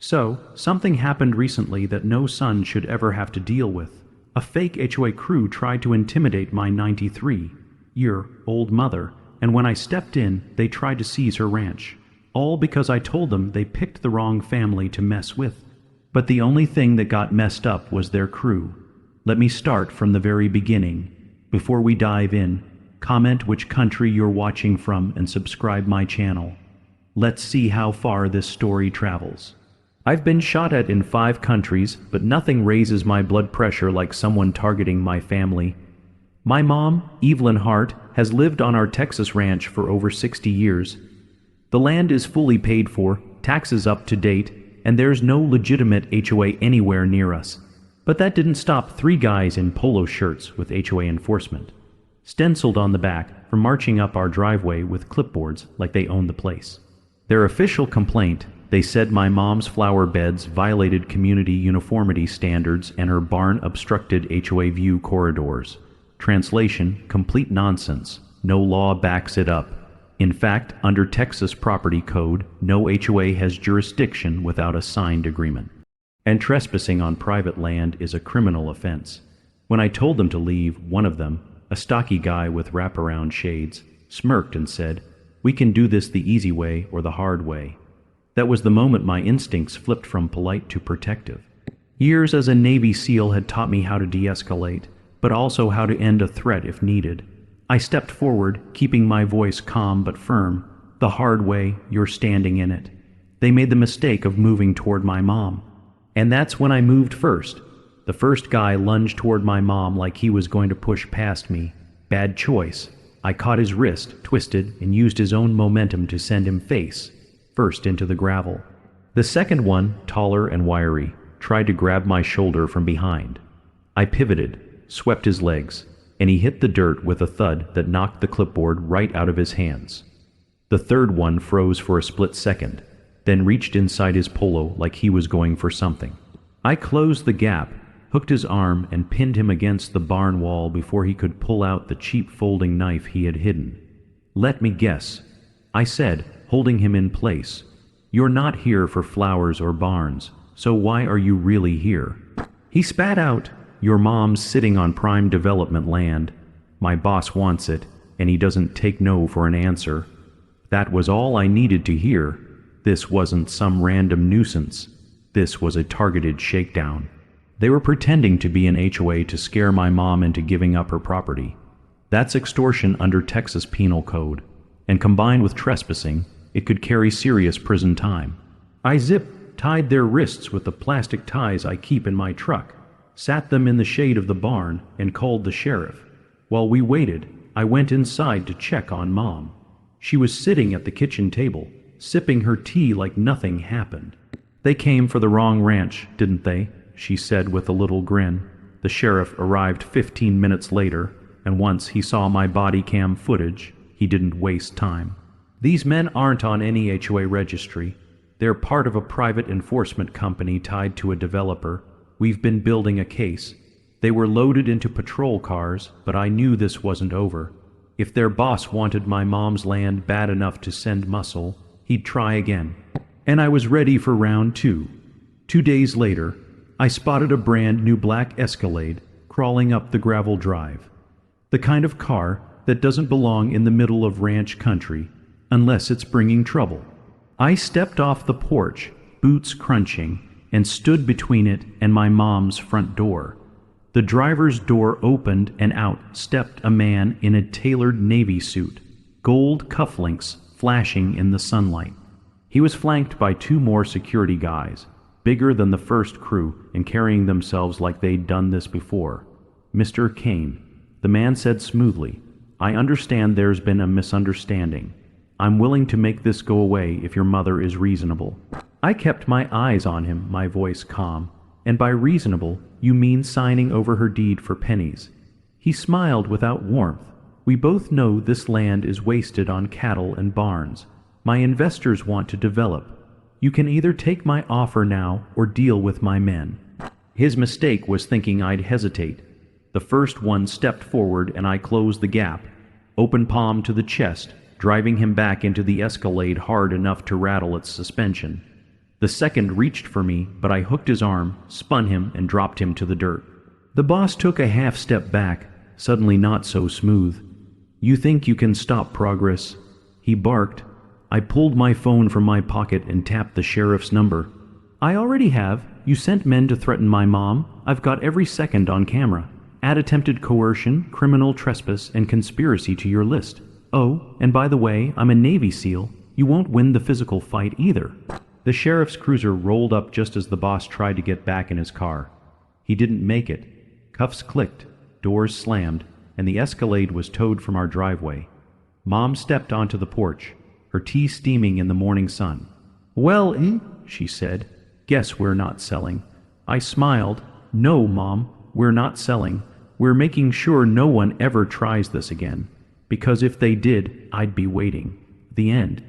So, something happened recently that no son should ever have to deal with. A fake HOA crew tried to intimidate my 93-year-old mother, and when I stepped in, they tried to seize her ranch. All because I told them they picked the wrong family to mess with. But the only thing that got messed up was their crew. Let me start from the very beginning. Before we dive in, comment which country you're watching from and subscribe my channel. Let's see how far this story travels. I've been shot at in 5 countries, but nothing raises my blood pressure like someone targeting my family. My mom, Evelyn Hart, has lived on our Texas ranch for over 60 years. The land is fully paid for, taxes up to date, and there's no legitimate HOA anywhere near us. But that didn't stop 3 guys in polo shirts with HOA enforcement, stenciled on the back, from marching up our driveway with clipboards like they owned the place. Their official complaint: they said my mom's flower beds violated community uniformity standards and her barn obstructed HOA view corridors. Translation: complete nonsense. No law backs it up. In fact, under Texas property code, no HOA has jurisdiction without a signed agreement. And trespassing on private land is a criminal offense. When I told them to leave, one of them, a stocky guy with wraparound shades, smirked and said, "We can do this the easy way or the hard way." That was the moment my instincts flipped from polite to protective. Years as a Navy SEAL had taught me how to de-escalate, but also how to end a threat if needed. I stepped forward, keeping my voice calm but firm. "The hard way, you're standing in it." They made the mistake of moving toward my mom. And that's when I moved first. The first guy lunged toward my mom like he was going to push past me. Bad choice. I caught his wrist, twisted, and used his own momentum to send him face first into the gravel. The second one, taller and wiry, tried to grab my shoulder from behind. I pivoted, swept his legs, and he hit the dirt with a thud that knocked the clipboard right out of his hands. The third one froze for a split second, then reached inside his polo like he was going for something. I closed the gap, hooked his arm, and pinned him against the barn wall before he could pull out the cheap folding knife he had hidden. "Let me guess," I said, holding him in place. "You're not here for flowers or barns, so why are you really here?" He spat out, "Your mom's sitting on prime development land. My boss wants it, and he doesn't take no for an answer." That was all I needed to hear. This wasn't some random nuisance. This was a targeted shakedown. They were pretending to be an HOA to scare my mom into giving up her property. That's extortion under Texas Penal Code, and combined with trespassing, it could carry serious prison time. I zip-tied their wrists with the plastic ties I keep in my truck, sat them in the shade of the barn, and called the sheriff. While we waited, I went inside to check on Mom. She was sitting at the kitchen table, sipping her tea like nothing happened. "They came for the wrong ranch, didn't they?" she said with a little grin. The sheriff arrived 15 minutes later, and once he saw my body cam footage, he didn't waste time. "These men aren't on any HOA registry. They're part of a private enforcement company tied to a developer. We've been building a case. They were loaded into patrol cars, but I knew this wasn't over. If their boss wanted my mom's land bad enough to send muscle, he'd try again." And I was ready for round 2. 2 days later, I spotted a brand new black Escalade crawling up the gravel drive. The kind of car that doesn't belong in the middle of ranch country, unless it's bringing trouble. I stepped off the porch, boots crunching, and stood between it and my mom's front door. The driver's door opened and out stepped a man in a tailored navy suit, gold cufflinks flashing in the sunlight. He was flanked by 2 more security guys, bigger than the first crew and carrying themselves like they'd done this before. "Mr. Kane," the man said smoothly, "I understand there's been a misunderstanding. I'm willing to make this go away if your mother is reasonable." I kept my eyes on him, my voice calm. "And by reasonable, you mean signing over her deed for pennies." He smiled without warmth. "We both know this land is wasted on cattle and barns. My investors want to develop. You can either take my offer now or deal with my men." His mistake was thinking I'd hesitate. The first one stepped forward and I closed the gap, open palm to the chest, driving him back into the Escalade hard enough to rattle its suspension. The second reached for me, but I hooked his arm, spun him, and dropped him to the dirt. The boss took a half step back, suddenly not so smooth. "You think you can stop progress?" he barked. I pulled my phone from my pocket and tapped the sheriff's number. "I already have. You sent men to threaten my mom. I've got every second on camera. Add attempted coercion, criminal trespass, and conspiracy to your list. Oh, and by the way, I'm a Navy SEAL. You won't win the physical fight either." The sheriff's cruiser rolled up just as the boss tried to get back in his car. He didn't make it. Cuffs clicked, doors slammed, and the Escalade was towed from our driveway. Mom stepped onto the porch, her tea steaming in the morning sun. "Well, she said. "Guess we're not selling." I smiled. "No, Mom, we're not selling. We're making sure no one ever tries this again. Because if they did, I'd be waiting." The end.